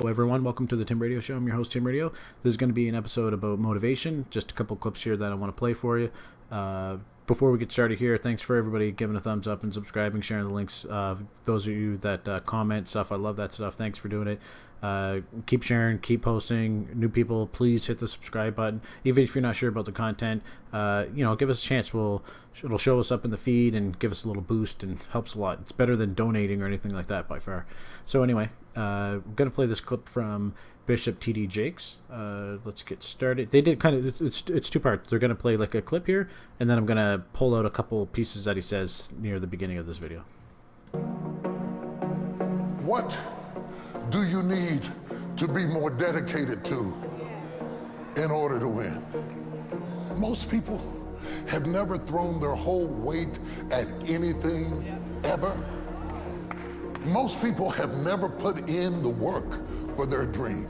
Hello everyone, welcome to the Tim Radio Show. I'm your host, Tim Radio. This is going to be an episode about motivation. Just a couple clips here that I want to play for you. Before we get started here, thanks for everybody giving a thumbs up and subscribing, sharing the links. Those of you that comment stuff, I love that stuff. Thanks for doing it. Keep sharing, keep posting. New people, please hit the subscribe button. Even if you're not sure about the content, give us a chance. It'll show us up in the feed and give us a little boost and helps a lot. It's better than donating or anything like that by far. So anyway, I'm going to play this clip from Bishop T.D. Jakes. Let's get started. They did it's two parts. They're going to play like a clip here, and then I'm going to pull out a couple pieces that he says near the beginning of this video. What do you need to be more dedicated to in order to win? Most people have never thrown their whole weight at anything ever. Most people have never put in the work for their dream.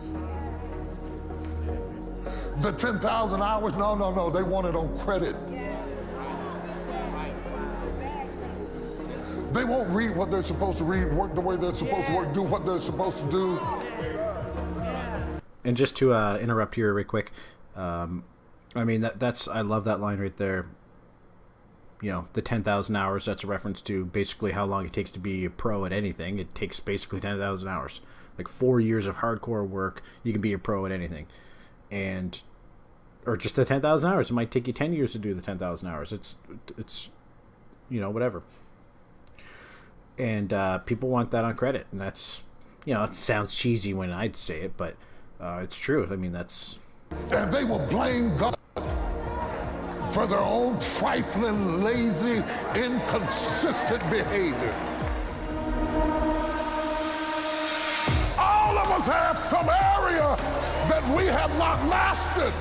The 10,000 hours, no, they want it on credit. They won't read what they're supposed to read, work the way they're supposed to work, do what they're supposed to do. And just to interrupt here real quick, that's I love that line right there. You know, the 10,000 hours, that's a reference to basically how long it takes to be a pro at anything. It takes basically 10,000 hours. Like 4 years of hardcore work, you can be a pro at anything. Or just the 10,000 hours. It might take you 10 years to do the 10,000 hours. It's whatever. And people want that on credit. And that's, it sounds cheesy when I say it, but it's true. I mean, that's... And they will blame God for their own trifling, lazy, inconsistent behavior. All of us have some area that we have not mastered.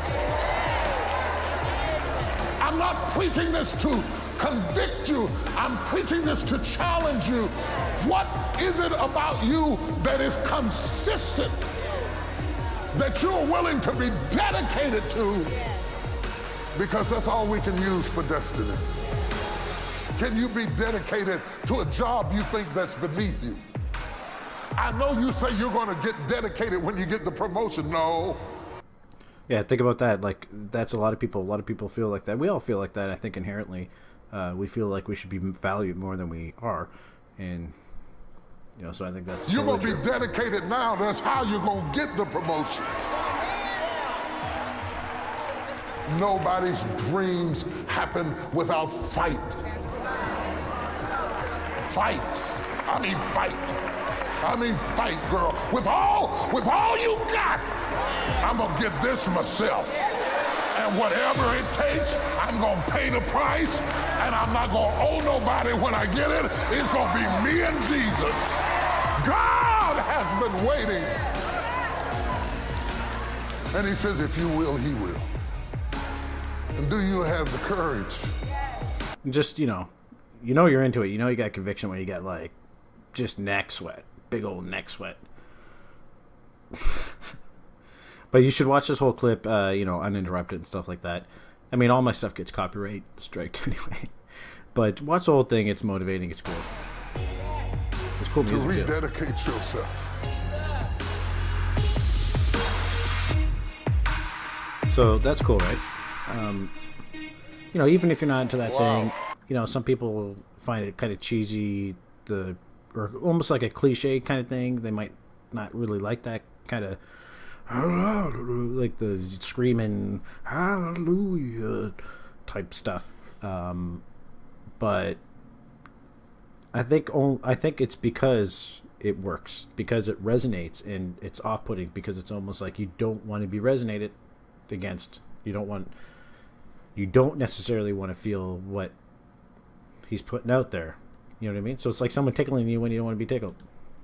I'm not preaching this to convict you. I'm preaching this to challenge you. What is it about you that is consistent, that you're willing to be dedicated to? Because that's all we can use for destiny. Can you be dedicated to a job you think that's beneath you? I know you say you're going to get dedicated when you get the promotion. No. Yeah, think about that. Like, that's a lot of people. A lot of people feel like that. We all feel like that, I think, inherently. We feel like we should be valued more than we are. And, so I think that's... You're going to be dedicated now. That's how you're going to get the promotion. Nobody's dreams happen without fight. Fight. I mean fight, girl. With all you got, I'm gonna get this myself. And whatever it takes, I'm gonna pay the price, and I'm not gonna owe nobody when I get it. It's gonna be me and Jesus. God has been waiting. And he says, if you will, he will. And do you have the courage? Just, you're into it. You got conviction when you got, like, just neck sweat. Big old neck sweat. But you should watch this whole clip, uninterrupted and stuff like that. I mean, all my stuff gets copyright striked anyway. But watch the whole thing. It's motivating. It's cool. It's cool music, to rededicate yourself. So that's cool, right? Even if you're not into that thing, some people find it kind of cheesy, or almost like a cliche kind of thing. They might not really like that kind of, like the screaming hallelujah type stuff. But I think it's because it works, because it resonates, and it's off-putting because it's almost like you don't want to be resonated against. You don't necessarily want to feel what he's putting out there. You know what I mean? So it's like someone tickling you when you don't want to be tickled.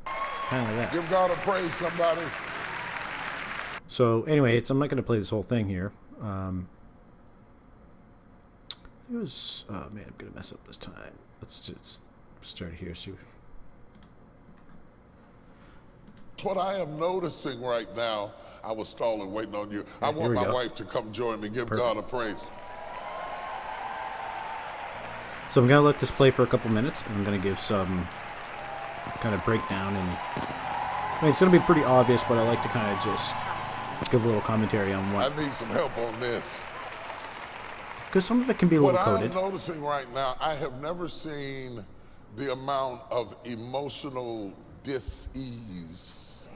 Kind of like that. Give God a praise, somebody. So anyway, I'm not going to play this whole thing here. It was... Oh man, I'm going to mess up this time. Let's just start here. See. What I am noticing right now, I was stalling, waiting on you. I want my wife to come join me. Give God a praise. So I'm going to let this play for a couple minutes, and I'm going to give some kind of breakdown and I mean, it's going to be pretty obvious, but I like to kind of just give a little commentary on I what, need some help on this. because some of it can be a What little I'm coded. noticing right now, I have never seen the amount of emotional dis-ease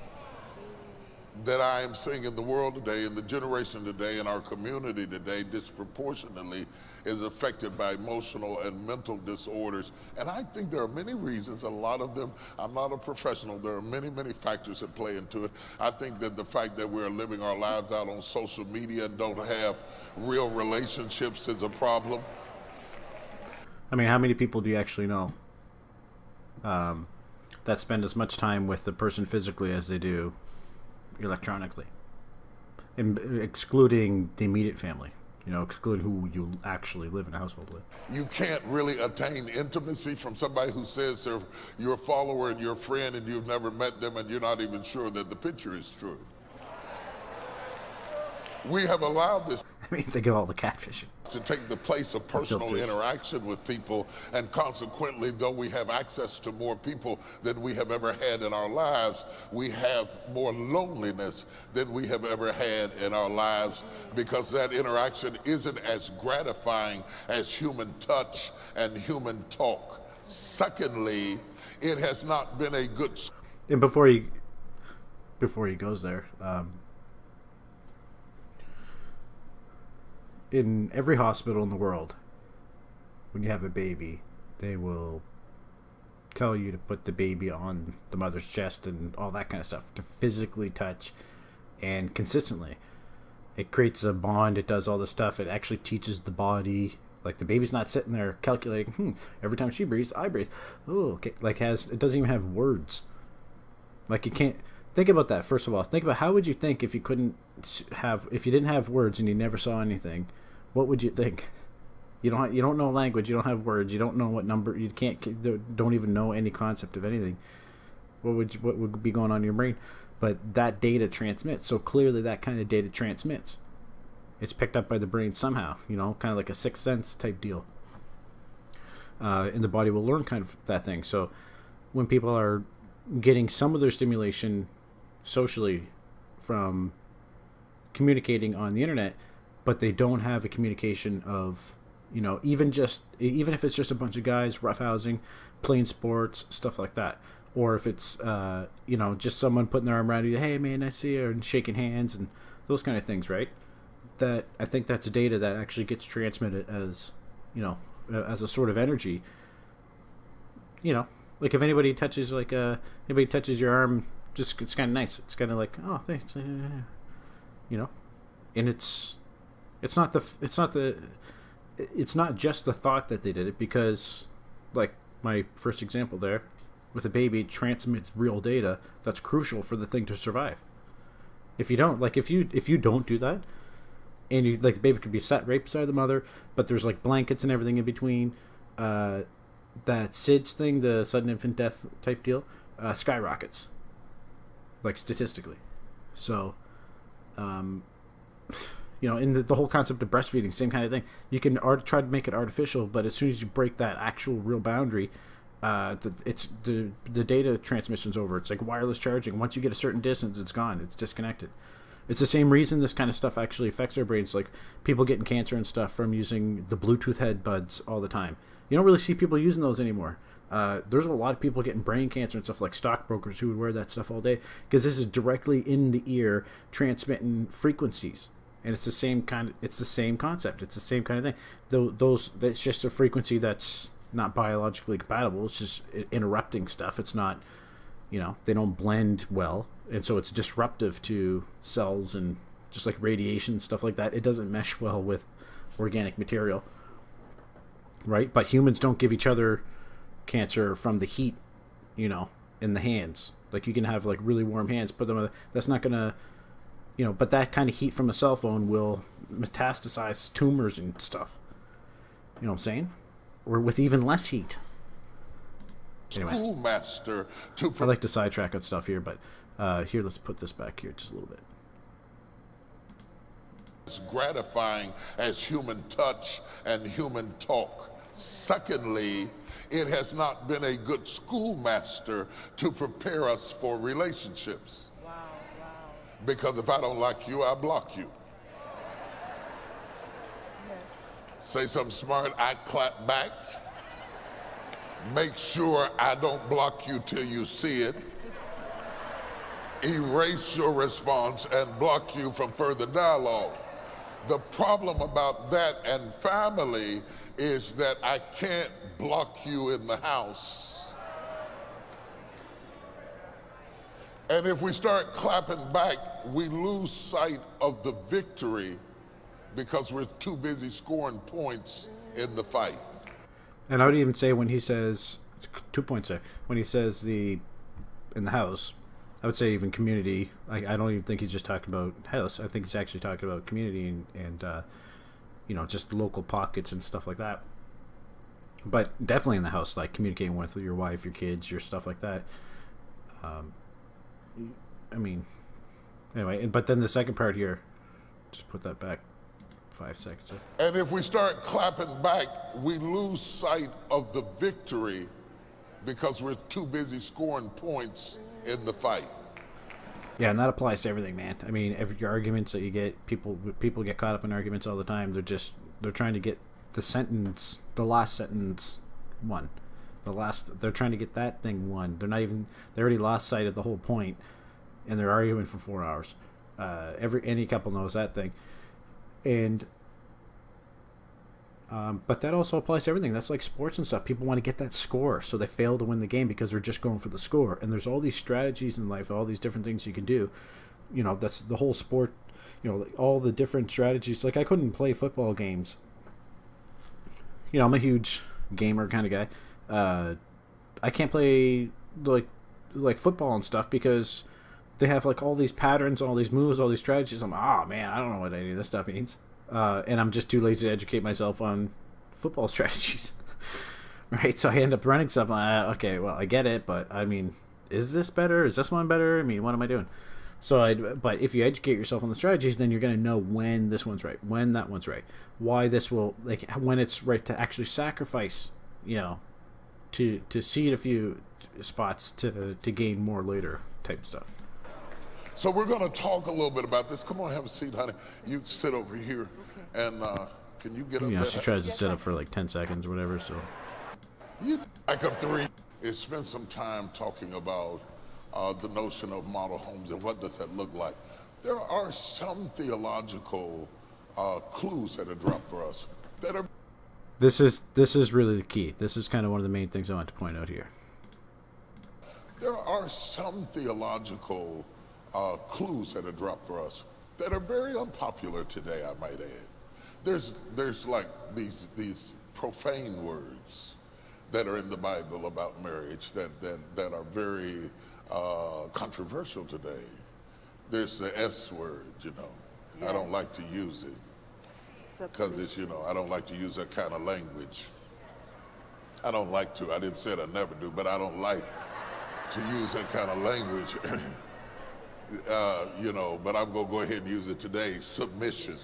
that I am seeing in the world today, in the generation today, in our community today, disproportionately is affected by emotional and mental disorders. And I think there are many reasons, a lot of them, I'm not a professional, there are many, many factors that play into it. I think that the fact that we're living our lives out on social media and don't have real relationships is a problem. I mean, how many people do you actually know that spend as much time with the person physically as they do electronically, excluding the immediate family? You know, excluding who you actually live in a household with. You can't really attain intimacy from somebody who says they're your follower and your friend and you've never met them and you're not even sure that the picture is true. We have allowed this I mean, think of all the catfishing. to take the place of personal filters. interaction with people, and consequently, though we have access to more people than we have ever had in our lives, we have more loneliness than we have ever had in our lives, because that interaction isn't as gratifying as human touch and human talk. Secondly, it has not been a good... And before he goes there, in every hospital in the world, when you have a baby, they will tell you to put the baby on the mother's chest and all that kind of stuff, to physically touch and consistently. It creates a bond. It does all this stuff. It actually teaches the body, like the baby's not sitting there calculating, every time she breathes, I breathe. Oh, okay. Like it doesn't even have words. Like you can't think about that. First of all, think about how would you think if you if you didn't have words and you never saw anything, what would you think? You don't know language, you don't have words, you don't know what number, you don't even know any concept of anything. What would be going on in your brain? But that data transmits. So clearly that kind of data transmits. It's picked up by the brain somehow, kind of like a sixth sense type deal. And the body will learn kind of that thing. So when people are getting some of their stimulation socially from communicating on the internet, but they don't have a communication of, even if it's just a bunch of guys roughhousing, playing sports, stuff like that, or if it's just someone putting their arm around you, hey man, I see you, and shaking hands and those kind of things, right? That I think that's data that actually gets transmitted as as a sort of energy. Like if anybody touches your arm, just it's kind of nice. It's kind of like, oh thanks, and it's not just the thought that they did it, because like my first example there with a baby, it transmits real data that's crucial for the thing to survive. If you don't, like if you don't do that, and you like the baby could be sat right beside the mother, but there's like blankets and everything in between, that SIDS thing, the sudden infant death type deal, skyrockets, like statistically. So in the whole concept of breastfeeding, same kind of thing. You can try to make it artificial, but as soon as you break that actual real boundary, the data transmission's over. It's like wireless charging. Once you get a certain distance, it's gone. It's disconnected. It's the same reason this kind of stuff actually affects our brains. Like people getting cancer and stuff from using the Bluetooth headbuds all the time. You don't really see people using those anymore. There's a lot of people getting brain cancer and stuff, like stockbrokers who would wear that stuff all day, because this is directly in the ear transmitting frequencies. And it's the same concept. It's the same kind of thing. That's just a frequency that's not biologically compatible. It's just interrupting stuff. It's not, they don't blend well, and so it's disruptive to cells, and just like radiation and stuff like that, it doesn't mesh well with organic material, right? But humans don't give each other cancer from the heat, in the hands. Like you can have like really warm hands, put them on, that's not gonna, but that kind of heat from a cell phone will metastasize tumors and stuff. You know what I'm saying? Or with even less heat. Anyway, Schoolmaster to... I like to sidetrack on stuff here, but here, let's put this back here just a little bit. As gratifying as human touch and human talk. Secondly, it has not been a good schoolmaster to prepare us for relationships. Wow, wow. Because if I don't like you, I block you. Yes. Say something smart, I clap back. Make sure I don't block you till you see it. Erase your response and block you from further dialogue. The problem about that and family is that I can't block you in the house. And if we start clapping back, we lose sight of the victory because we're too busy scoring points in the fight. And I would even say when he says 2 points there, when he says in the house, I would say even community. I don't even think he's just talking about house. I think he's actually talking about community and just local pockets and stuff like that. But definitely in the house, like communicating with your wife, your kids, your stuff like that. Anyway, but then the second part here, just put that back 5 seconds. And if we start clapping back, we lose sight of the victory because we're too busy scoring points in the fight. Yeah, and that applies to everything, man. I mean, your arguments that you get, people get caught up in arguments all the time. They're trying to get the last sentence won. They're trying to get that thing won. They already lost sight of the whole point, and they're arguing for 4 hours. Any couple knows that thing. And but that also applies to everything. That's like sports and stuff. People want to get that score, so they fail to win the game because they're just going for the score. And there's all these strategies in life, all these different things you can do. That's the whole sport. All the different strategies. Like I couldn't play football games. I'm a huge gamer kind of guy. I can't play like football and stuff because they have like all these patterns, all these moves, all these strategies. I'm man, I don't know what any of this stuff means. And I'm just too lazy to educate myself on football strategies. Right? So I end up running stuff. Okay, well, I get it, but I mean, is this better? Is this one better? I mean, what am I doing? But if you educate yourself on the strategies, then you're going to know when this one's right, when that one's right, why this will, like, when it's right to actually sacrifice, to cede a few spots to gain more later type stuff. So we're going to talk a little bit about this. Come on, have a seat, honey. You sit over here, and can you get up there? She tries to sit up for like 10 seconds or whatever, so. You back up 3. Is spend some time talking about the notion of model homes and what does that look like. There are some theological clues that are dropped for us that are. This is really the key. This is kind of one of the main things I want to point out here. There are some theological clues that are dropped for us that are very unpopular today, I might add. There's like these profane words that are in the Bible about marriage that are very controversial today. There's the S word, Yes. I don't like to use it because it's, I don't like to use that kind of language. I don't like to. I didn't say it, I never do, but I don't like to use that kind of language. But I'm going to go ahead and use it today. Submission.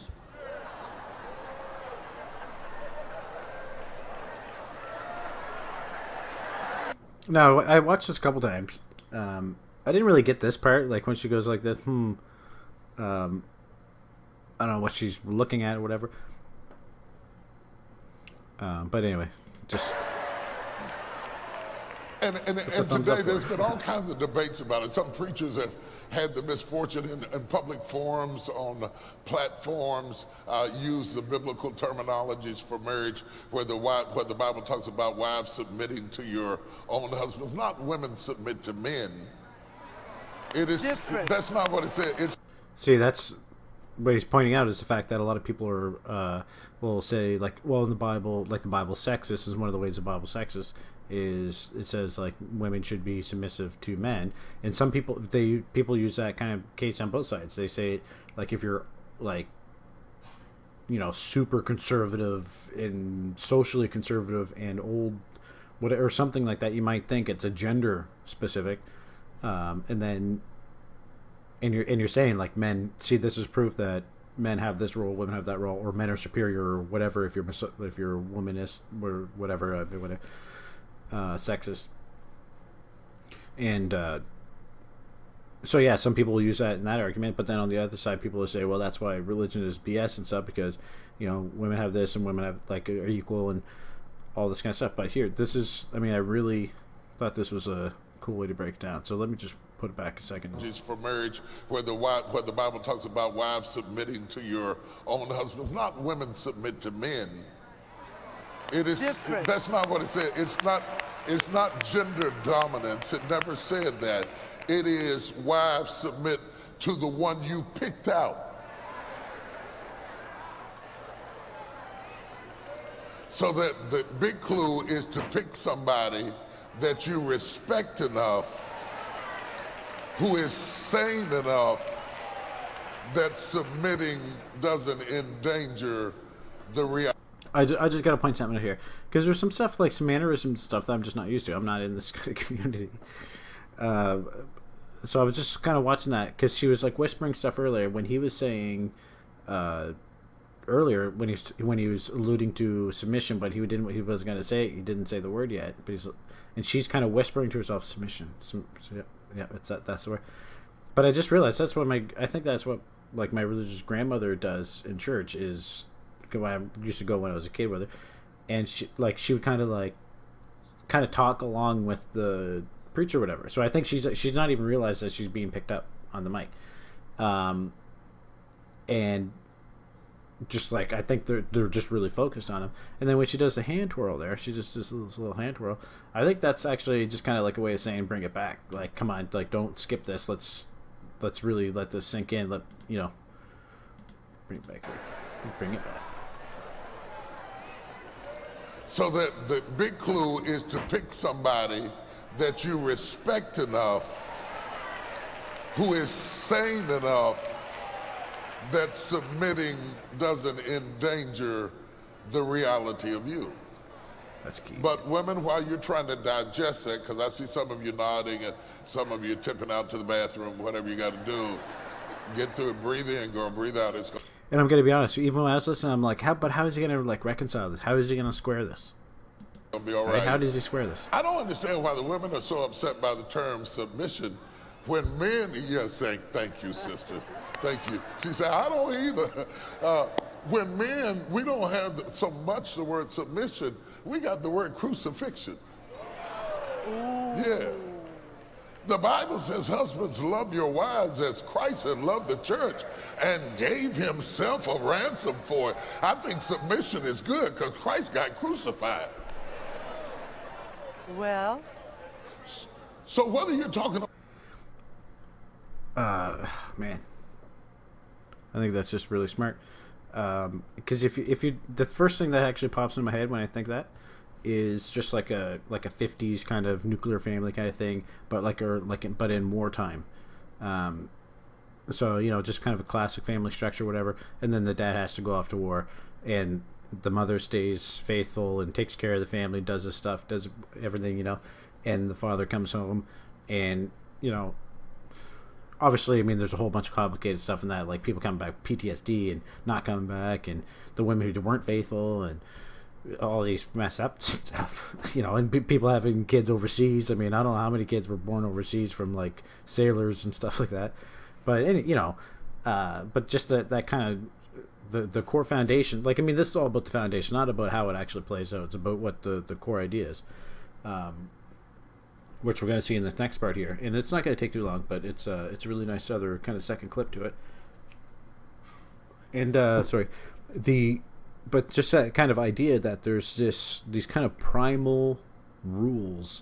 No, I watched this a couple times. I didn't really get this part, like when she goes like this, I don't know what she's looking at or whatever. But anyway, just... And today there's been all kinds of debates about it. Some preachers have had the misfortune in public forums, on platforms, use the biblical terminologies for marriage where the Bible talks about wives submitting to your own husbands, not women submit to men. It is different. That's not what it said. See, that's what he's pointing out is the fact that a lot of people are will say like, well, in the Bible, like the Bible's sexist. This is one of the ways the Bible's sexist. Is it says like women should be submissive to men, and some people use that kind of case on both sides. They say like if you're like super conservative and socially conservative and old whatever, or something like that, you might think it's a gender specific, and you're saying like men, see, this is proof that men have this role, women have that role, or men are superior, or whatever. If you're womanist or whatever, sexist, and so yeah, some people use that in that argument. But then on the other side, people will say, well, that's why religion is BS and stuff, because women have this and women have are equal and all this kind of stuff. But here, this is, I really thought this was a cool way to break it down. So let me just put it back a second. For marriage, where the Bible talks about wives submitting to your own husbands, not women submit to men. It is different. That's not what it said. It's not gender dominance. It never said that. It is wives submit to the one you picked out. So that the big clue is to pick somebody that you respect enough, who is sane enough, that submitting doesn't endanger the reality. I just got to point something out here, because there's some stuff, like some mannerism stuff that I'm just not used to. I'm not in this kind of community. So I was just kind of watching that, because she was like whispering stuff earlier when he was saying, earlier when he was alluding to submission, but he wasn't going to say it. He didn't say the word yet, but and she's kind of whispering to herself submission. So yeah, that's the word. But I just realized that's what I think that's what like my religious grandmother does in church. Is I used to go when I was a kid with her, and she would kind of talk along with the preacher or whatever. So I think she's not even realized that she's being picked up on the mic, and just like I think they're just really focused on him. And then when she does the hand twirl there, she just does this little hand twirl. I think that's actually just kind of like a way of saying bring it back. Like, come on, like don't skip this. Let's really let this sink in. Bring it back here. Bring it back. So that the big clue is to pick somebody that you respect enough, who is sane enough, that submitting doesn't endanger the reality of you. That's key. But women, while you're trying to digest it, because I see some of you nodding and some of you tipping out to the bathroom, whatever you got to do, get through it, breathe in, girl, breathe out. And I'm going to be honest, even when I was listening, I'm like, how is he going to reconcile this? How is he going to square this? It'll be all right. How does he square this? I don't understand why the women are so upset by the term submission when men, thank you, sister. Thank you. She said, I don't either. When men, we don't have so much the word submission. We got the word crucifixion. Ooh. Yeah. The Bible says, husbands, love your wives as Christ had loved the church and gave himself a ransom for it. I think submission is good because Christ got crucified. Well. So what are you talking about? Man. I think that's just really smart. Because if you, the first thing that actually pops in my head when I think that is just like a 50s kind of nuclear family kind of thing, but but in wartime. So just kind of a classic family structure, whatever. And then the dad has to go off to war, and the mother stays faithful and takes care of the family, does this stuff, does everything, and the father comes home, and obviously, there's a whole bunch of complicated stuff in that, like people coming back PTSD and not coming back, and the women who weren't faithful, and all these messed up stuff, and people having kids overseas. I don't know how many kids were born overseas from like sailors and stuff like that, but but just that kind of the core foundation. Like, this is all about the foundation, not about how it actually plays out. It's about what the core idea is. Which we're going to see in this next part here, and it's not going to take too long, but it's a really nice other kind of second clip to it. And but just that kind of idea that there's these kind of primal rules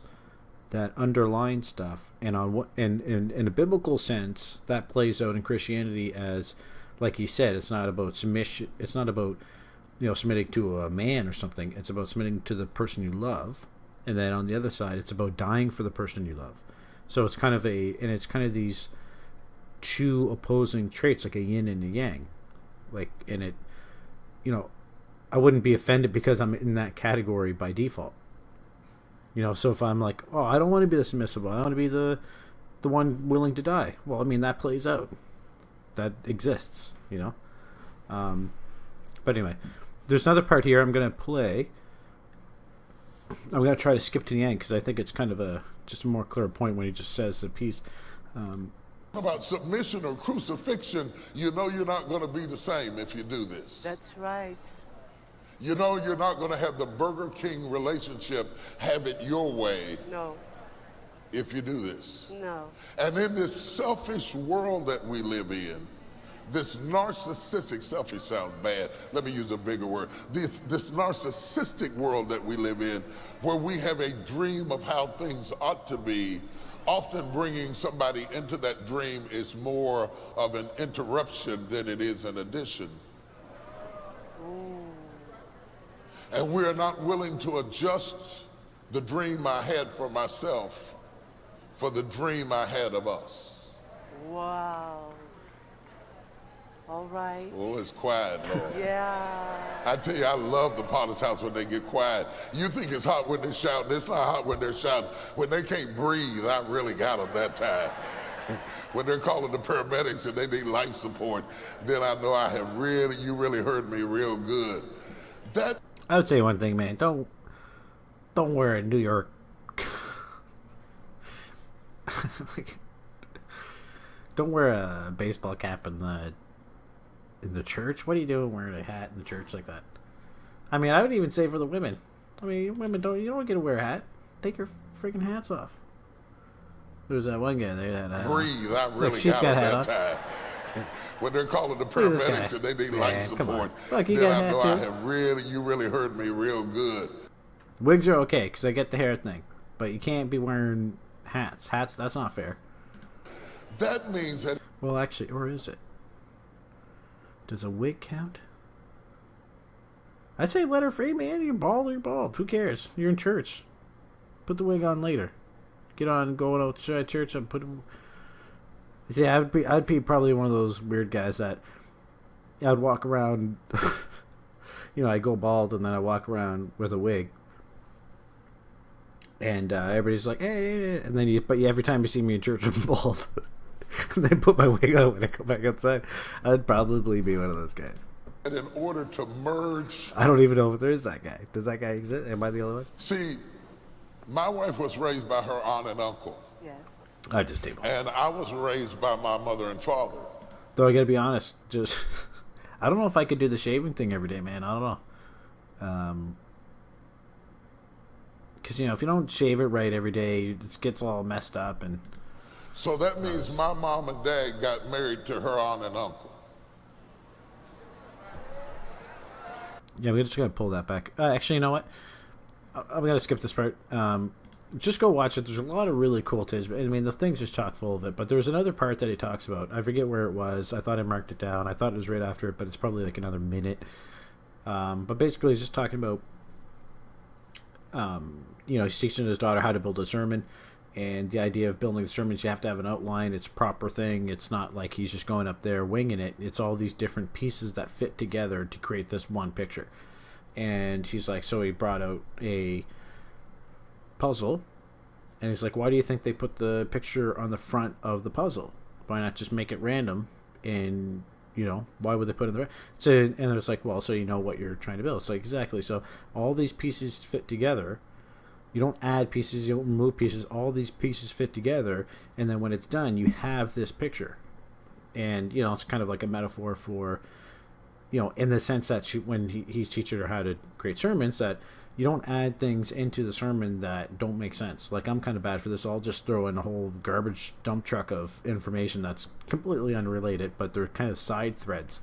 that underline stuff, and on what and in a biblical sense that plays out in Christianity as, like he said, it's not about submission. It's not about submitting to a man or something. It's about submitting to the person you love. And then on the other side, it's about dying for the person you love. So it's kind of these two opposing traits, like a yin and a yang. Like, and it, I wouldn't be offended because I'm in that category by default. So if I'm like, oh, I don't want to be the submissive one, I want to be the one willing to die. Well, that plays out. That exists, But anyway, there's another part here I'm going to play. I'm going to try to skip to the end because I think it's kind of just a more clear point when he just says the piece. About submission or crucifixion, you know you're not going to be the same if you do this. That's right. You know you're not going to have the Burger King relationship, have it your way. No. If you do this. No. And in this selfish world that we live in, this narcissistic, selfish sounds bad, let me use a bigger word, this narcissistic world that we live in, where we have a dream of how things ought to be, often bringing somebody into that dream is more of an interruption than it is an addition. And we're not willing to adjust the dream I had for myself for the dream I had of us. Wow. All right. Oh, it's quiet, Lord. Yeah. I tell you, I love the Potter's house when they get quiet. You think it's hot when they're shouting. It's not hot when they're shouting. When they can't breathe, I really got them that time. When they're calling the paramedics and they need life support, then I know you really heard me real good. I would say one thing, man. Don't wear a New York. Don't wear a baseball cap in the church. What are you doing wearing a hat in the church like that? I mean, I would even say for the women. I mean, women you don't get to wear a hat. Take your freaking hats off. There was that one guy there that breathe. I really she's got that time. When they're calling the paramedics and they need life support, look, you then got I know hat too. you really heard me real good. Wigs are okay because I get the hair thing, but you can't be wearing hats. That's not fair. That means that. Well, actually, or is it? Does a wig count? I'd say let her free, man. You're bald. Who cares? You're in church. Put the wig on later. Get on going out to church and put. See, I'd be probably one of those weird guys that I'd walk around. I go bald and then I walk around with a wig, and everybody's like, "Hey!" And then every time you see me in church, I'm bald. And then put my wig on when I go back outside. I'd probably be one of those guys. And in order to merge, I don't even know if there is that guy. Does that guy exist? Am I the only one? See, my wife was raised by her aunt and uncle. Yes. I just stay bald. And I was raised by my mother and father. Though I gotta be honest, just I don't know if I could do the shaving thing every day, man. I don't know. Because if you don't shave it right every day, it gets all messed up and. So that means my mom and dad got married to her aunt and uncle. Yeah, we're just gonna pull that back. Actually, you know what? I'm gonna skip this part. Just go watch it. There's a lot of really cool things. I mean, the thing's just chock full of it. But there's another part that he talks about. I forget where it was. I thought I marked it down. I thought it was right after it, but it's probably like another minute. But basically, he's just talking about. He's teaching his daughter how to build a sermon. And the idea of building the sermons, you have to have an outline. It's a proper thing. It's not like he's just going up there winging it. It's all these different pieces that fit together to create this one picture. And he's like, so he brought out a puzzle. And he's like, why do you think they put the picture on the front of the puzzle? Why not just make it random? And, why would they put it in the... So, and it's like, well, so you know what you're trying to build. It's like, exactly. So all these pieces fit together. You don't add pieces, you don't remove pieces. All these pieces fit together, and then when it's done, you have this picture. And, it's kind of like a metaphor for, in the sense that when he's teaching her how to create sermons, that you don't add things into the sermon that don't make sense. Like, I'm kind of bad for this. I'll just throw in a whole garbage dump truck of information that's completely unrelated, but they're kind of side threads.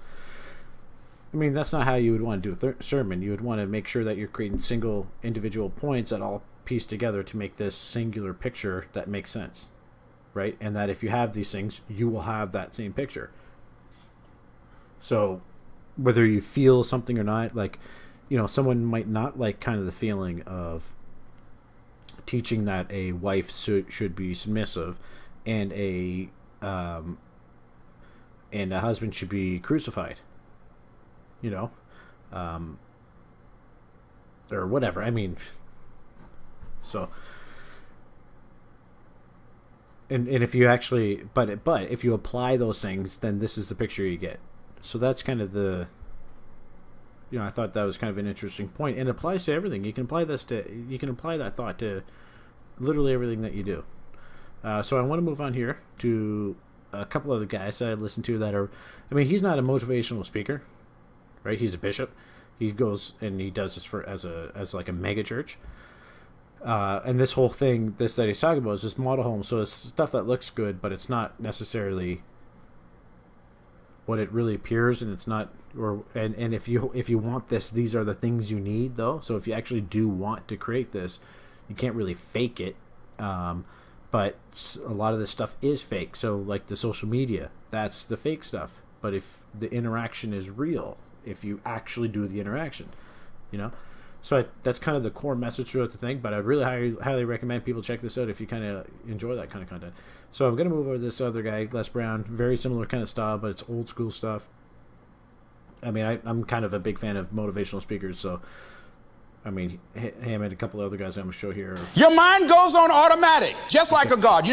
I mean, that's not how you would want to do a sermon. You would want to make sure that you're creating single individual points that all piece together to make this singular picture that makes sense, right? And that if you have these things, you will have that same picture. So whether you feel something or not, like, someone might not like kind of the feeling of teaching that a wife should be submissive and a husband should be crucified, or whatever. I mean, so, and if you actually, but if you apply those things, then this is the picture you get. So that's kind of the, I thought that was kind of an interesting point, and it applies to everything. You can apply that thought to literally everything that you do. So I want to move on here to a couple of the guys that I listen to that are, he's not a motivational speaker, right? He's a bishop. He goes and he does this as like a mega church. And this whole thing, that he's talking about is this model home. So it's stuff that looks good, but it's not necessarily what it really appears, and it's not. And if you want this, these are the things you need, though. So if you actually do want to create this, you can't really fake it. But a lot of this stuff is fake. So like the social media, that's the fake stuff. But if the interaction is real, if you actually do the interaction, So that's kind of the core message throughout the thing. But I really highly recommend people check this out if you kind of enjoy that kind of content. So I'm going to move over to this other guy, Les Brown. Very similar kind of style, but it's old school stuff. I'm kind of a big fan of motivational speakers, so him and a couple of other guys I'm going to show here. Your mind goes on automatic, just like a God.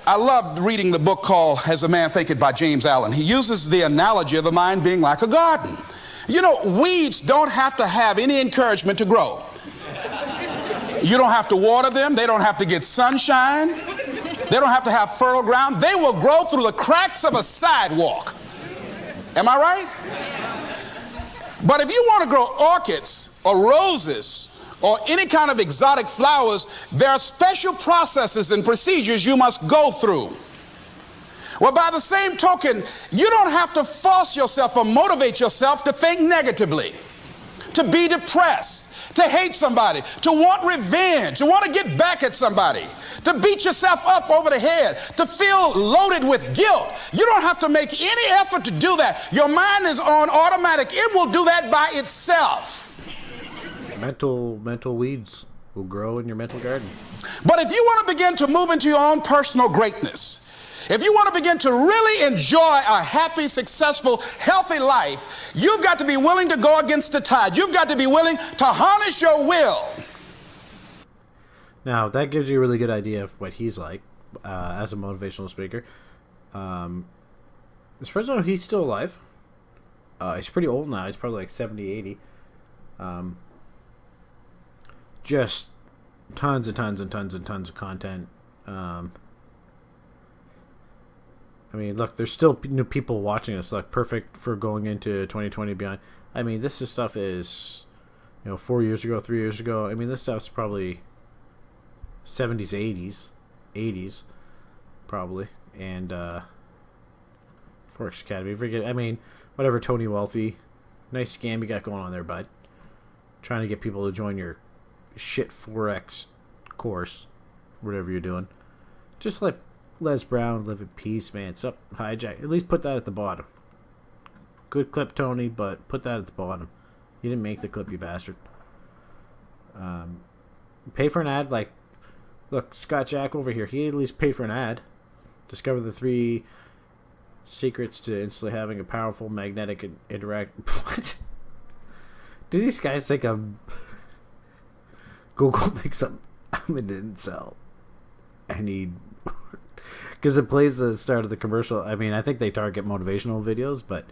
I loved reading the book called As a Man Thinketh by James Allen. He uses the analogy of the mind being like a garden. Weeds don't have to have any encouragement to grow. You don't have to water them. They don't have to get sunshine. They don't have to have fertile ground. They will grow through the cracks of a sidewalk. Am I right? But if you want to grow orchids or roses or any kind of exotic flowers, there are special processes and procedures you must go through. Well, by the same token, you don't have to force yourself or motivate yourself to think negatively, to be depressed, to hate somebody, to want revenge, to want to get back at somebody, to beat yourself up over the head, to feel loaded with guilt. You don't have to make any effort to do that. Your mind is on automatic. It will do that by itself. Mental weeds will grow in your mental garden. But if you want to begin to move into your own personal greatness, if you want to begin to really enjoy a happy, successful, healthy life, you've got to be willing to go against the tide. You've got to be willing to harness your will. Now, that gives you a really good idea of what he's like as a motivational speaker. As far as I know, he's still alive. He's pretty old now. He's probably like 70, 80. Just tons and tons and tons and tons of content. Look, there's still new people watching us. Like, perfect for going into 2020 and beyond. This stuff is, 4 years ago, 3 years ago. This stuff's probably 70s, 80s, probably. And Forex Academy. Whatever, Tony Wealthy. Nice scam you got going on there, bud. Trying to get people to join your shit Forex course, whatever you're doing. Just like Les Brown, live in peace, man. Sup, hijack. At least put that at the bottom. Good clip, Tony, but put that at the bottom. You didn't make the clip, you bastard. Pay for an ad, like, look, Scott Jack over here. He at least paid for an ad. Discover the 3 secrets to instantly having a powerful magnetic interact. What? Do these guys think Google thinks I'm an incel? I need. Because it plays the start of the commercial. I think they target motivational videos, but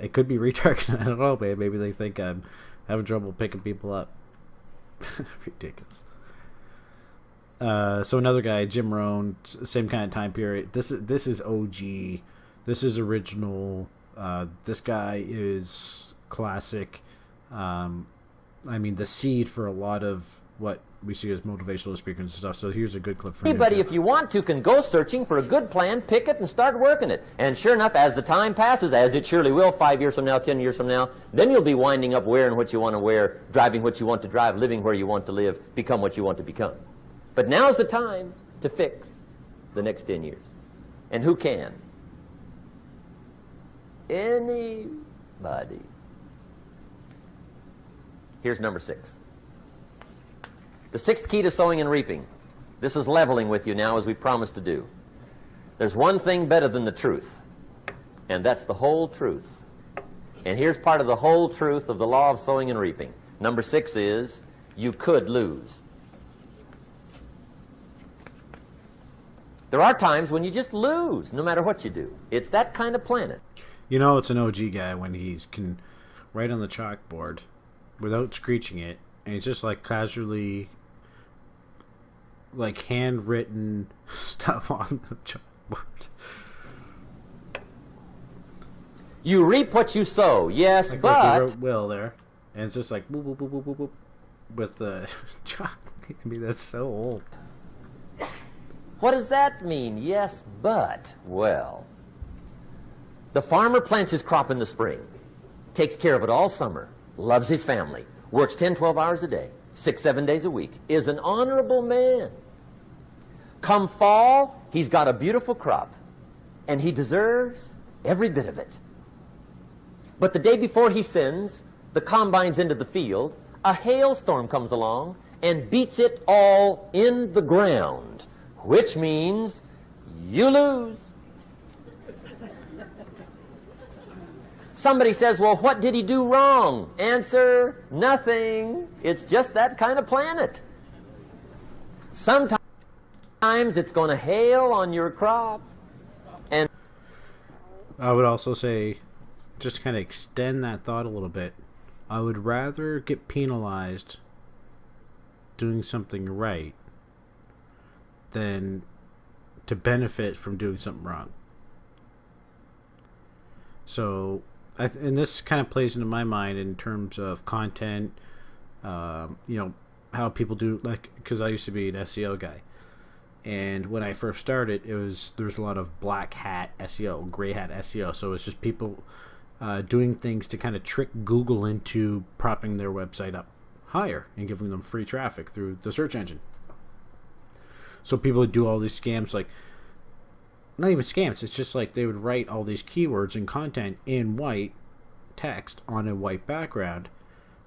it could be retargeting. I don't know, man. Maybe they think I'm having trouble picking people up. Ridiculous. So another guy, Jim Rohn, same kind of time period. This is OG. This is original. This guy is classic. The seed for a lot of what we see as motivational speakers and stuff. So here's a good clip from anybody, if you want to, can go searching for a good plan, pick it, and start working it. And sure enough, as the time passes, as it surely will, 5 years from now, 10 years from now, then you'll be winding up wearing what you want to wear, driving what you want to drive, living where you want to live, become what you want to become. But now's the time to fix the next 10 years. And who can? Anybody. Here's number 6. The 6th key to sowing and reaping. This is leveling with you now, as we promised to do. There's one thing better than the truth, and that's the whole truth. And here's part of the whole truth of the law of sowing and reaping. Number 6 is, you could lose. There are times when you just lose, no matter what you do. It's that kind of planet. You know it's an OG guy when he can write on the chalkboard without screeching it, and it's just like casually, like handwritten stuff on the chalkboard. You reap what you sow, yes, Like but... he wrote Will there, and it's just like boop, boop, boop, boop, boop, boop, with the chalk. I mean, that's so old. What does that mean? Yes, but, well, the farmer plants his crop in the spring, takes care of it all summer, loves his family, works 10, 12 hours a day, 6, 7 days a week, is an honorable man. Come fall, he's got a beautiful crop, and he deserves every bit of it. But the day before he sends the combines into the field, a hailstorm comes along and beats it all in the ground, which means you lose. Somebody says, well, what did he do wrong? Answer, nothing. It's just that kind of planet. Sometimes it's going to hail on your crop. And I would also say, just to kind of extend that thought a little bit, I would rather get penalized doing something right than to benefit from doing something wrong. So, and this kind of plays into my mind in terms of content, how people do, like, because I used to be an SEO guy. And when I first started, there's a lot of black hat SEO, gray hat SEO. So it's just people doing things to kind of trick Google into propping their website up higher and giving them free traffic through the search engine. So people would do all these scams, like, not even scams, it's just like they would write all these keywords and content in white text on a white background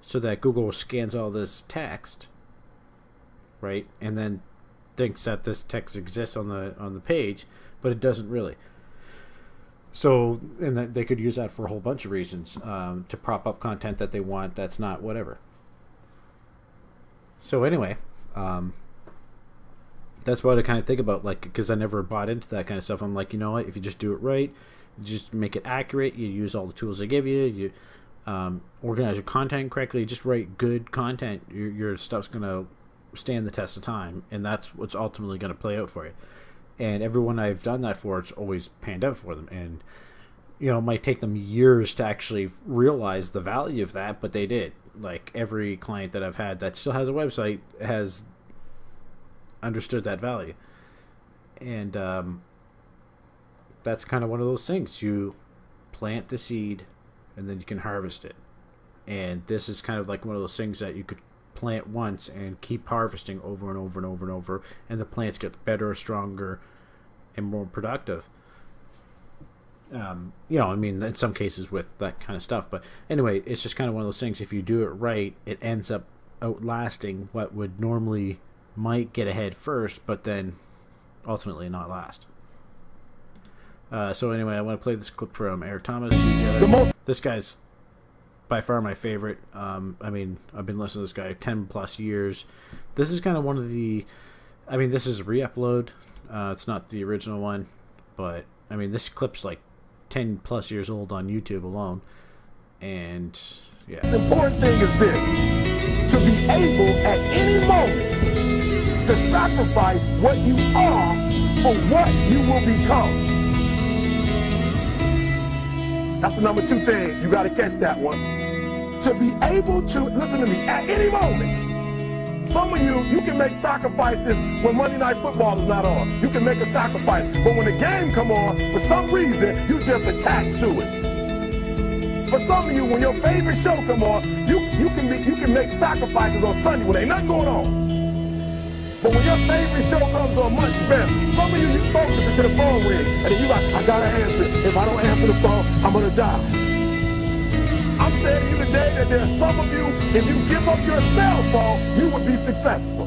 so that Google scans all this text, right, and then thinks that this text exists on the page, but it doesn't really. So, and that they could use that for a whole bunch of reasons, to prop up content that they want that's not whatever. So anyway, that's what I kind of think about, like, because I never bought into that kind of stuff. I'm like, you know what, if you just do it right, you just make it accurate, you use all the tools they give you, you organize your content correctly, just write good content, your stuff's going to stand the test of time, and that's what's ultimately going to play out for you. And everyone I've done that for, it's always panned out for them. And, it might take them years to actually realize the value of that, but they did. Like, every client that I've had that still has a website has understood that value. And that's kind of one of those things. You plant the seed, and then you can harvest it. And this is kind of like one of those things that you could plant once and keep harvesting over and over and over and over, and the plants get better, stronger, and more productive. In some cases with that kind of stuff. But anyway, it's just kind of one of those things. If you do it right, it ends up outlasting what would normally might get ahead first, but then ultimately not last. So anyway, I want to play this clip from Eric Thomas. This guy's by far my favorite. I've been listening to this guy 10 plus years. This is kind of one of the, this is a re-upload. It's not the original one, but this clip's like 10 plus years old on YouTube alone. And yeah. The important thing is this: to be able at any moment to sacrifice what you are for what you will become. That's the number 2 thing. You got to catch that one. To be able to, listen to me, at any moment. Some of you can make sacrifices when Monday Night Football is not on. You can make a sacrifice. But when the game come on, for some reason, you just attached to it. For some of you, when your favorite show come on, you can make sacrifices on Sunday when ain't nothing going on. But when your favorite show comes on Monday, bam, some of you focus until the phone ring, and then you like, I gotta answer it. If I don't answer the phone, I'm gonna die. I'm saying to you today that there's some of you, if you give up your cell phone, you would be successful.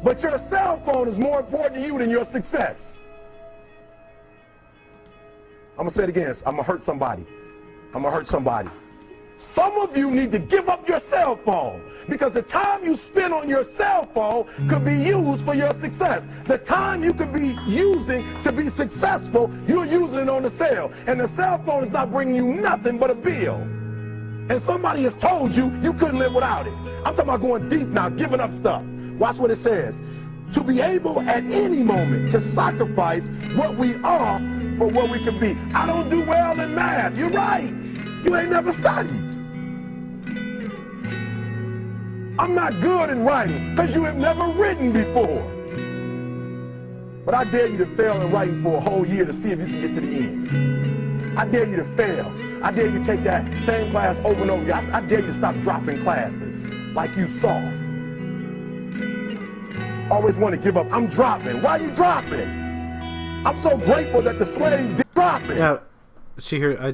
But your cell phone is more important to you than your success. I'm gonna say it again. I'm gonna hurt somebody. Some of you need to give up your cell phone, because the time you spend on your cell phone could be used for your success. The time you could be using to be successful, you're using it on the cell, and the cell phone is not bringing you nothing but a bill. And somebody has told you you couldn't live without it. I'm talking about going deep now, giving up stuff. Watch what it says. To be able at any moment to sacrifice what we are for what we can be. I don't do well in math. You're right. You ain't never studied. I'm not good in writing because you have never written before. But I dare you to fail in writing for a whole year to see if you can get to the end. I dare you to fail. I dare you to take that same class over and over again. I dare you to stop dropping classes like you soft. Always want to give up. I'm dropping. Why are you dropping? I'm so grateful that the slaves did drop it. Yeah. See here, I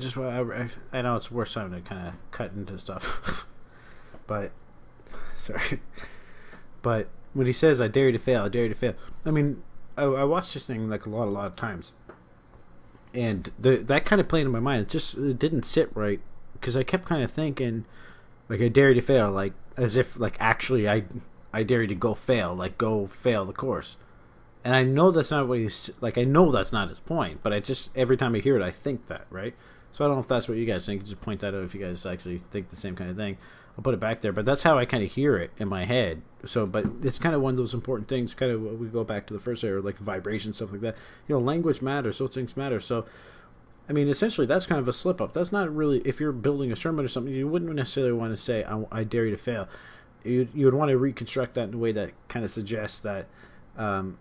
know it's the worst time to kind of cut into stuff. But, sorry. But when he says, I dare you to fail, I dare you to fail. I mean, I watched this thing like a lot of times, and that kind of played in my mind. It didn't sit right because I kept kind of thinking, like, I dare you to fail, like as if like actually I dare you to go fail, like go fail the course. And I know that's not what he's like. I know that's not his point, but I just every time I hear it, I think that, right? So I don't know if that's what you guys think. Just point that out if you guys actually think the same kind of thing. I'll put it back there, but that's how I kind of hear it in my head. So, but it's kind of one of those important things. Kind of we go back to the first area, like vibration, stuff like that. You know, language matters, those things matter. So, I mean, essentially, that's kind of a slip up. That's not really, if you're building a sermon or something, you wouldn't necessarily want to say, I dare you to fail. You would want to reconstruct that in a way that kind of suggests that I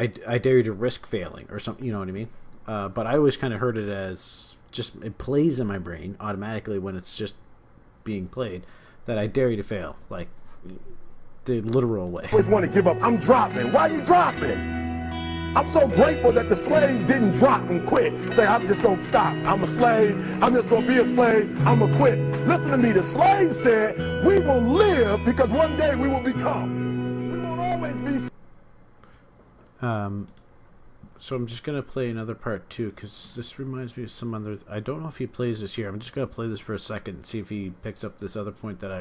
dare you to risk failing or something. You know what I mean? But I always kind of heard it as just it plays in my brain automatically when it's just being played, that I dare you to fail, like the literal way. Always want to give up. I'm dropping. Why are you dropping? I'm so grateful that the slaves didn't drop and quit. Say, I'm just going to stop. I'm a slave. I'm just going to be a slave. I'm going to quit. Listen to me. The slaves said, we will live because one day we will become. We won't always be. So I'm just going to play another part too, because this reminds me of some other... I don't know if he plays this here. I'm just going to play this for a second and see if he picks up this other point that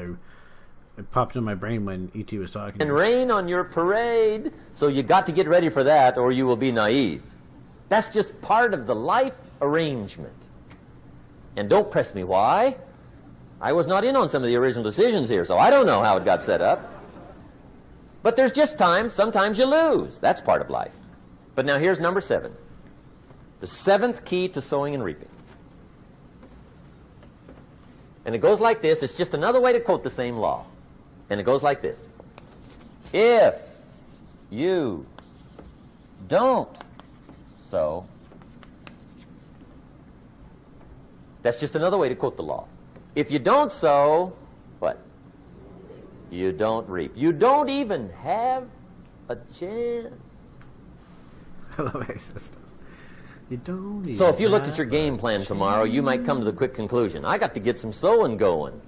it popped in my brain when E.T. was talking. And rain on your parade, so you got to get ready for that or you will be naive. That's just part of the life arrangement. And don't press me why. I was not in on some of the original decisions here, so I don't know how it got set up. But there's just times, sometimes you lose. That's part of life. But now here's number 7. The 7th key to sowing and reaping. And it goes like this. It's just another way to quote the same law. And it goes like this. If you don't sow, that's just another way to quote the law. If you don't sow, what? You don't reap. You don't even have a chance. I love how he says stuff. You don't even So if you looked at your game plan tomorrow, you might come to the quick conclusion, I got to get some sowing going.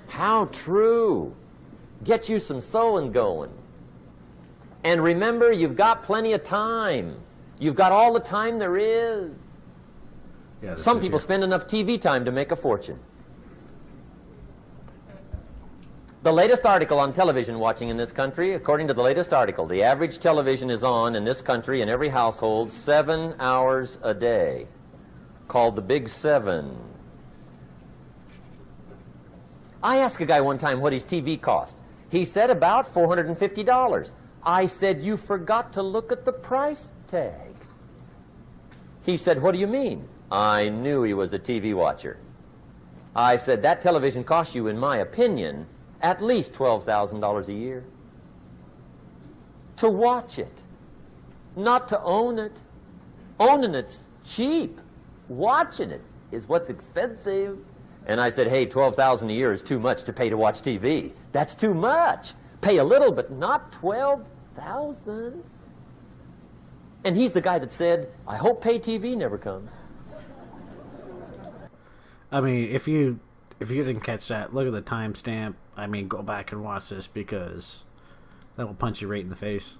How true. Get you some sowing going. And remember, you've got plenty of time. You've got all the time there is. Yeah, some people spend enough TV time to make a fortune. The latest article on television watching in this country, according to the latest article, the average television is on in this country in every household 7 hours a day, called the Big 7. I asked a guy one time what his TV cost. He said about $450. I said, you forgot to look at the price tag. He said, what do you mean? I knew he was a TV watcher. I said, that television costs you, in my opinion, at least $12,000 a year. To watch it, not to own it. Owning it's cheap. Watching it is what's expensive. And I said, hey, $12,000 a year is too much to pay to watch TV. That's too much. Pay a little, but not $12,000. And he's the guy that said, I hope pay TV never comes. I mean, if you didn't catch that, look at the timestamp. I mean, go back and watch this because that'll punch you right in the face.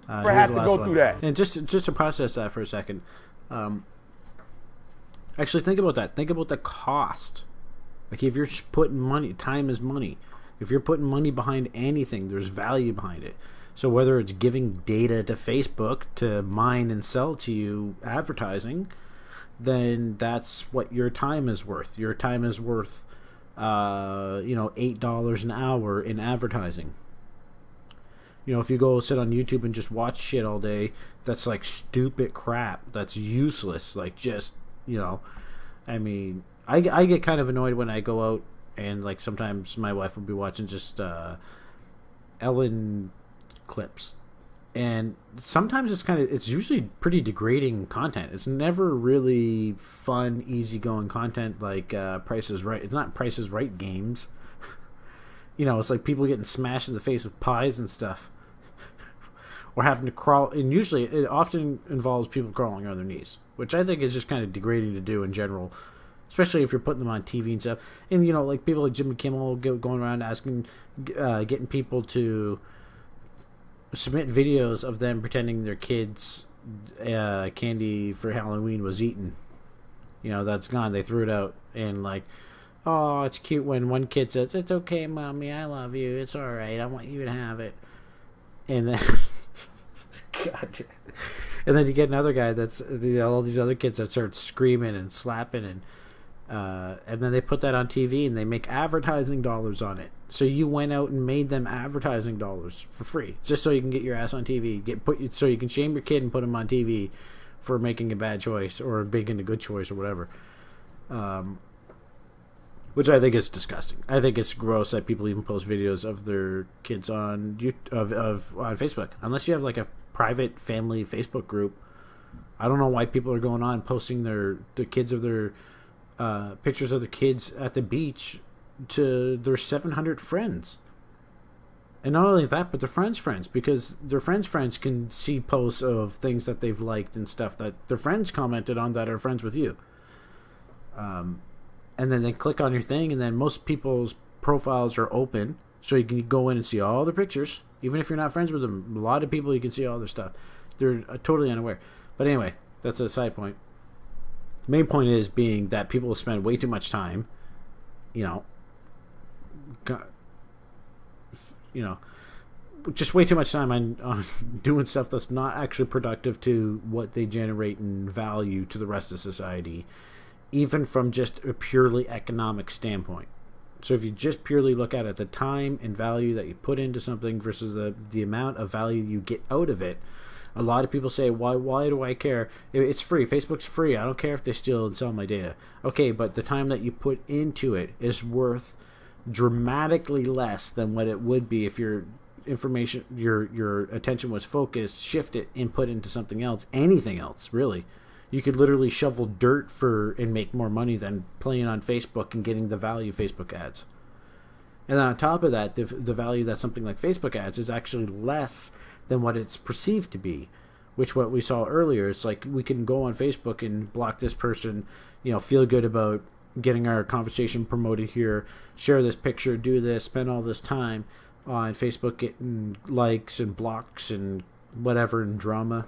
Never have to go through that. And just to process that for a second, actually think about that. Think about the cost. Like if you're putting money, time is money. If you're putting money behind anything, there's value behind it. So whether it's giving data to Facebook to mine and sell to you advertising, then that's what your time is worth. Your time is worth, $8 an hour in advertising. If you go sit on YouTube and just watch shit all day, that's like stupid crap. That's useless. Like just, I get kind of annoyed when I go out and like sometimes my wife will be watching just Ellen clips. And sometimes it's usually pretty degrading content. It's never really fun, easygoing content like Price is Right. It's not Price is Right games. It's like people getting smashed in the face with pies and stuff. Or having to crawl, and usually it often involves people crawling on their knees, which I think is just kind of degrading to do in general, especially if you're putting them on TV and stuff. And like people like Jimmy Kimmel going around asking, getting people to submit videos of them pretending their kids' candy for Halloween was eaten. That's gone. They threw it out, and like, oh, it's cute when one kid says, "It's okay, mommy, I love you. It's all right. I want you to have it," and then. God. And then you get another guy that's all these other kids that start screaming and slapping and then they put that on TV and they make advertising dollars on it. So you went out and made them advertising dollars for free just so you can get your ass on TV, so you can shame your kid and put him on TV for making a bad choice or making a good choice or whatever. Which I think is disgusting. I think it's gross that people even post videos of their kids on on Facebook, unless you have like a private family Facebook group. I don't know why people are going on posting the kids of their pictures of the kids at the beach to their 700 friends. And not only that, but their friends, because their friends can see posts of things that they've liked and stuff that their friends commented on that are friends with you. And then they click on your thing, and then most people's profiles are open, so you can go in and see all their pictures. Even if you're not friends with them, a lot of people, you can see all their stuff. They're totally unaware. But anyway, that's a side point. Main point is being that people spend way too much time, just way too much time on doing stuff that's not actually productive to what they generate in value to the rest of society, even from just a purely economic standpoint. So if you just purely look at it, the time and value that you put into something versus the amount of value you get out of it, a lot of people say, why do I care? It's free. Facebook's free. I don't care if they steal and sell my data. Okay, but the time that you put into it is worth dramatically less than what it would be if your information, your attention was focused, shifted, and put into something else, anything else, really. You could literally shovel dirt and make more money than playing on Facebook and getting the value Facebook ads. And then on top of that, the value that something like Facebook ads is actually less than what it's perceived to be, which what we saw earlier. It's like we can go on Facebook and block this person, feel good about getting our conversation promoted here, share this picture, do this, spend all this time on Facebook getting likes and blocks and whatever and drama.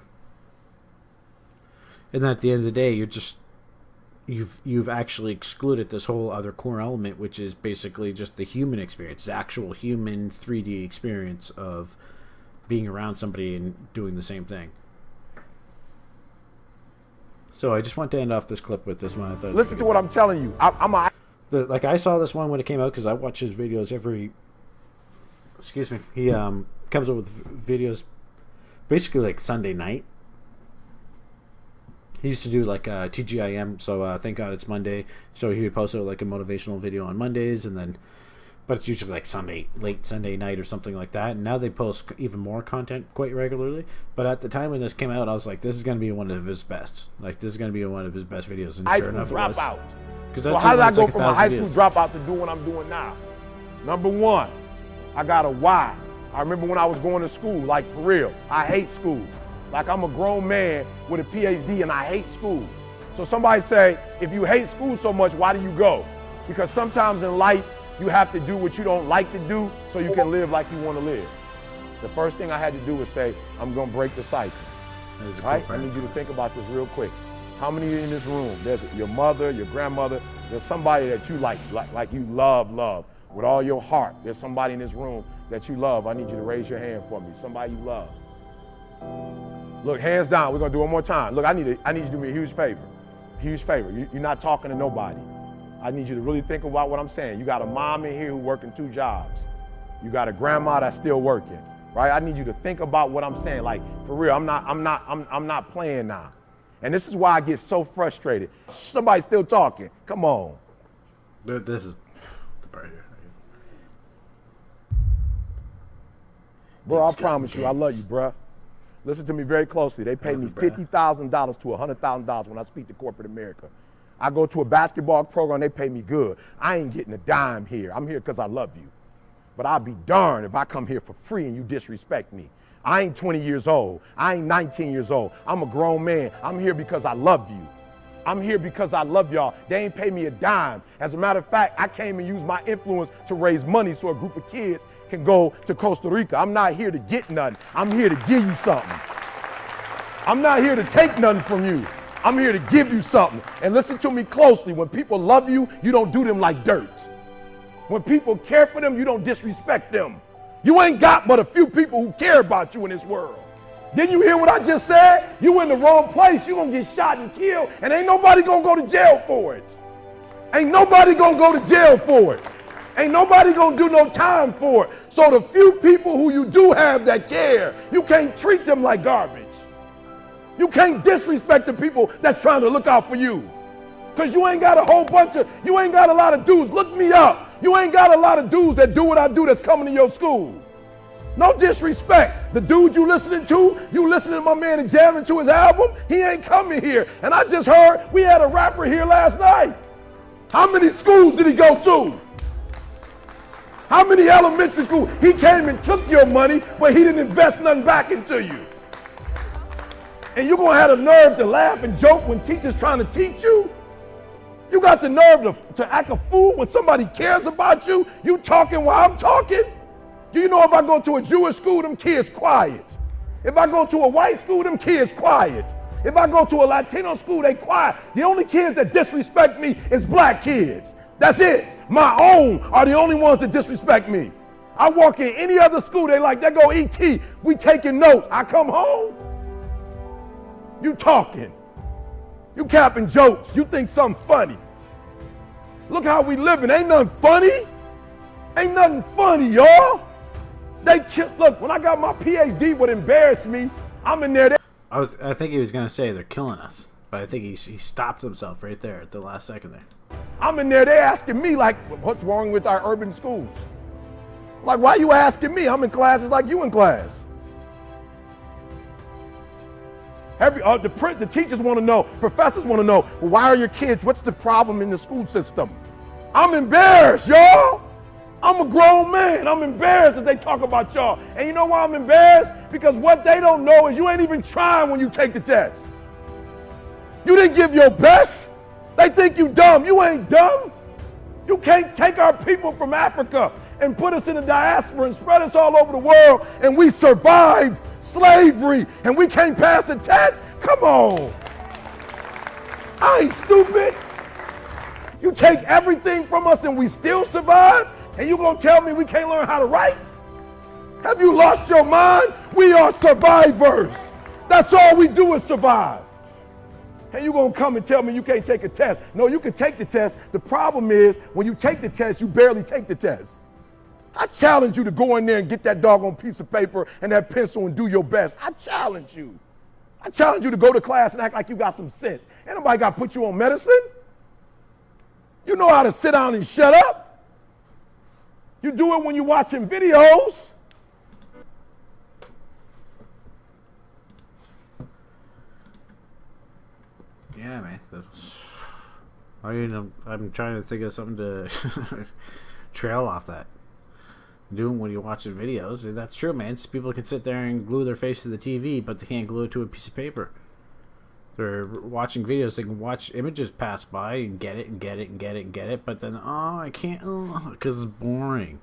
And then at the end of the day, you've actually excluded this whole other core element, which is basically just the human experience, the actual human 3D experience of being around somebody and doing the same thing. So I just want to end off this clip with this one. I thought Listen to what I'm telling you. I saw this one when it came out because I watch his videos every. Excuse me. He comes up with videos basically like Sunday night. He used to do like TGIM, so thank God it's Monday. So he would post like a motivational video on Mondays, but it's usually like late Sunday night or something like that. And now they post even more content quite regularly. But at the time when this came out, I was like, this is going to be one of his best. Like, this is going to be one of his best videos. And high sure school enough, dropout. So how did I go from a high school dropout to do what I'm doing now? Number one, I got a why. I remember when I was going to school, like for real, I hate school. Like I'm a grown man with a PhD and I hate school. So somebody say, if you hate school so much, why do you go? Because sometimes in life, you have to do what you don't like to do so you can live like you want to live. The first thing I had to do was say, I'm going to break the cycle. Right? I need you to think about this real quick. How many in this room? There's your mother, your grandmother, there's somebody that you like you love with all your heart. There's somebody in this room that you love, I need you to raise your hand for me. Somebody you love. Look, hands down. We're gonna do it one more time. Look, I need you to do me a huge favor. Huge favor. You're not talking to nobody. I need you to really think about what I'm saying. You got a mom in here who's working 2 jobs. You got a grandma that's still working, right? I need you to think about what I'm saying. Like, for real, I'm not playing now. And this is why I get so frustrated. Somebody's still talking. Come on. This is the part here. Bro, I promise you, I love you, bro. Listen to me very closely. They pay me $50,000 to $100,000 when I speak to corporate America. I go to a basketball program, they pay me good. I ain't getting a dime here. I'm here because I love you. But I'll be darned if I come here for free and you disrespect me. I ain't 20 years old. I ain't 19 years old. I'm a grown man. I'm here because I love you. I'm here because I love y'all. They ain't pay me a dime. As a matter of fact, I came and used my influence to raise money so a group of kids can go to Costa Rica. I'm not here to get nothing. I'm here to give you something. I'm not here to take nothing from you. I'm here to give you something. And listen to me closely. When people love you, you don't do them like dirt. When people care for them, you don't disrespect them. You ain't got but a few people who care about you in this world. Didn't you hear what I just said? You in the wrong place. You're going to get shot and killed, and ain't nobody going to go to jail for it. Ain't nobody going to go to jail for it. Ain't nobody going to do no time for it. So the few people who you do have that care, you can't treat them like garbage. You can't disrespect the people that's trying to look out for you. Because you ain't got you ain't got a lot of dudes. Look me up. You ain't got a lot of dudes that do what I do that's coming to your school. No disrespect. The dude you listening to my man and jamming to his album, he ain't coming here. And I just heard we had a rapper here last night. How many schools did he go to? How many elementary schools? He came and took your money, but he didn't invest nothing back into you. And you're going to have the nerve to laugh and joke when teachers trying to teach you? You got the nerve to act a fool when somebody cares about you? You talking while I'm talking? Do you know if I go to a Jewish school, them kids quiet. If I go to a white school, them kids quiet. If I go to a Latino school, they quiet. The only kids that disrespect me is black kids. That's it. My own are the only ones that disrespect me. I walk in any other school, they like, there go E.T., we taking notes. I come home, you talking. You capping jokes. You think something funny. Look how we living. Ain't nothing funny. Ain't nothing funny, y'all. Look, when I got my PhD, what embarrassed me, I'm in there. I think he was going to say they're killing us, but I think he stopped himself right there at the last second there. I'm in there, they asking me like, what's wrong with our urban schools? Like, why you asking me? I'm in classes like you in class. The teachers want to know, professors want to know, well, why are your kids, what's the problem in the school system? I'm embarrassed, y'all. I'm a grown man. I'm embarrassed that they talk about y'all. And you know why I'm embarrassed? Because what they don't know is you ain't even trying when you take the test. You didn't give your best. They think you dumb. You ain't dumb. You can't take our people from Africa and put us in the diaspora and spread us all over the world and we survived slavery and we can't pass the test? Come on. I ain't stupid. You take everything from us and we still survive? And you gonna tell me we can't learn how to write? Have you lost your mind? We are survivors. That's all we do is survive. And you gonna come and tell me you can't take a test? No, you can take the test. The problem is when you take the test, you barely take the test. I challenge you to go in there and get that doggone piece of paper and that pencil and do your best. I challenge you. I challenge you to go to class and act like you got some sense. Ain't nobody got to put you on medicine. You know how to sit down and shut up. You do it when you're watching videos. Yeah, man. I'm trying to think of something to trail off that. Doing when you're watching videos. And that's true, man. People can sit there and glue their face to the TV, but they can't glue it to a piece of paper. They're watching videos. They can watch images pass by and get it and get it and get it and get it, but then, I can't, because it's boring.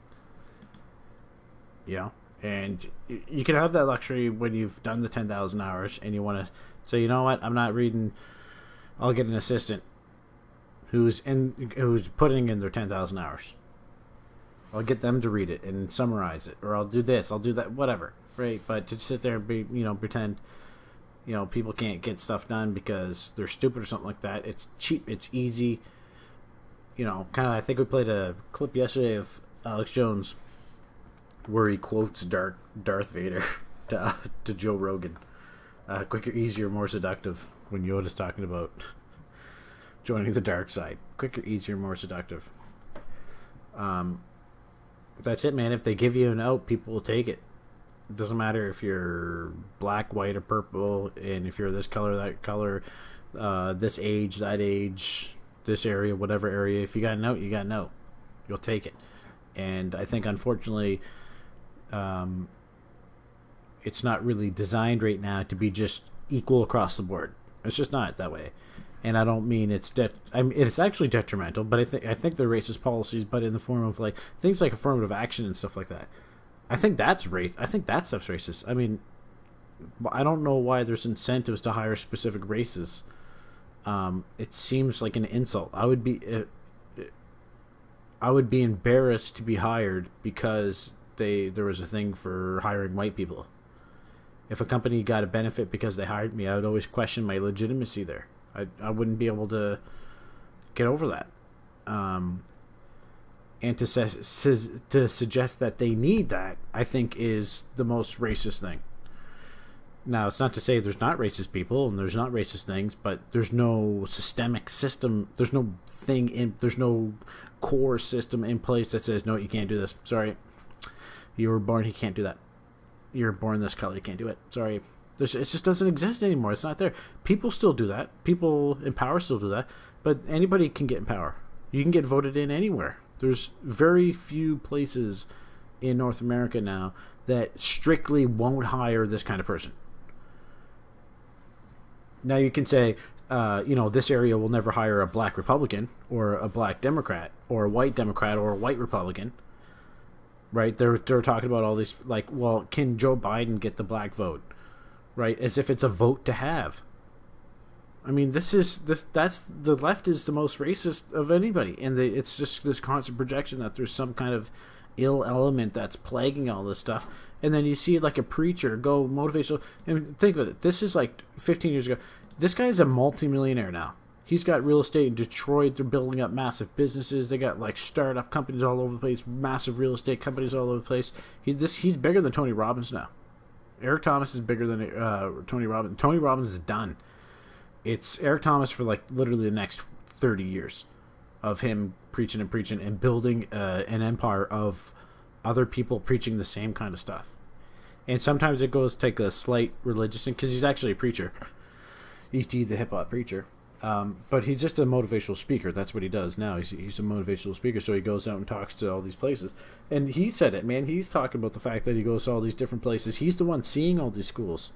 You know? And you can have that luxury when you've done the 10,000 hours and you want to say, you know what, I'm not reading, I'll get an assistant who's putting in their 10,000 hours. I'll get them to read it and summarize it, or I'll do this, I'll do that, whatever, right? But to sit there and be, pretend, people can't get stuff done because they're stupid or something like that. It's cheap, it's easy. Kind of. I think we played a clip yesterday of Alex Jones where he quotes Darth Vader to Joe Rogan. Quicker, easier, more seductive. When Yoda's talking about joining the dark side, quicker, easier, more seductive. That's it, man. If they give you an out, people will take it. It doesn't matter if you're black, white, or purple, and if you're this color, that color, this age, that age, this area, whatever area. If you got a note, you got a note. You'll take it. And I think, unfortunately, it's not really designed right now to be just equal across the board. It's just not that way. And I don't mean it's it's actually detrimental, but I think they're racist policies, but in the form of like things like affirmative action and stuff like that. I think that's I think that stuff's racist. I mean, I don't know why there's incentives to hire specific races. It seems like an insult. I would be embarrassed to be hired because there was a thing for hiring white people. If a company got a benefit because they hired me, I would always question my legitimacy there. I wouldn't be able to get over that. And to suggest that they need that, I think, is the most racist thing. Now, it's not to say there's not racist people and there's not racist things, but there's no systemic system. There's no core system in place that says, no, you can't do this. Sorry. You were born, you can't do that. You're born this color, you can't do it. Sorry. It just doesn't exist anymore. It's not there. People still do that. People in power still do that. But anybody can get in power. You can get voted in anywhere. There's very few places in North America now that strictly won't hire this kind of person. Now you can say, this area will never hire a black Republican or a black Democrat or a white Democrat or a white Republican. Right? They're talking about all these, like, well, can Joe Biden get the black vote? Right? As if it's a vote to have. I mean, that's the left is the most racist of anybody, and it's just this constant projection that there's some kind of ill element that's plaguing all this stuff. And then you see like a preacher go motivational, and think about it. This is like 15 years ago. This guy's a multimillionaire now. He's got real estate in Detroit. They're building up massive businesses. They got like startup companies all over the place, massive real estate companies all over the place. He's bigger than Tony Robbins now. Eric Thomas is bigger than Tony Robbins. Tony Robbins is done. It's Eric Thomas for like literally the next 30 years of him preaching and building an empire of other people preaching the same kind of stuff. And sometimes it goes take a slight religious thing because he's actually a preacher. E.T. the hip hop preacher. But he's just a motivational speaker. That's what he does now. He's a motivational speaker, so he goes out and talks to all these places. And he said it, man. He's talking about the fact that he goes to all these different places. He's the one seeing all these schools.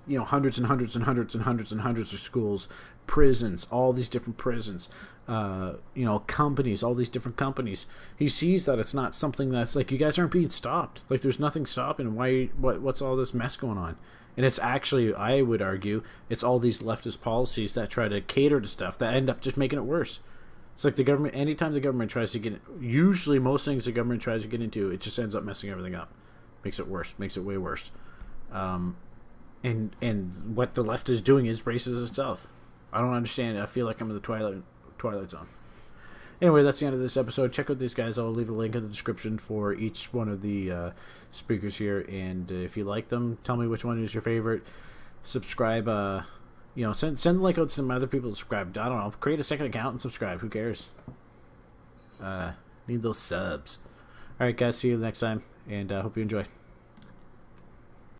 Hundreds and hundreds and hundreds and hundreds and hundreds of schools, prisons, all these different prisons, companies, all these different companies. He sees that it's not something that's like, you guys aren't being stopped. Like, there's nothing stopping. What's all this mess going on? And it's actually, I would argue, it's all these leftist policies that try to cater to stuff that end up just making it worse. It's like the government, anytime the government tries to get, usually most things the government tries to get into, it just ends up messing everything up. Makes it worse, makes it way worse. And what the left is doing is racist itself. I don't understand. I feel like I'm in the Twilight Zone. Anyway, that's the end of this episode. Check out these guys. I'll leave a link in the description for each one of the speakers here. And if you like them, tell me which one is your favorite. Subscribe. Send the link out to some other people to subscribe. I don't know. Create a second account and subscribe. Who cares? Need those subs. All right, guys. See you next time. And I hope you enjoy.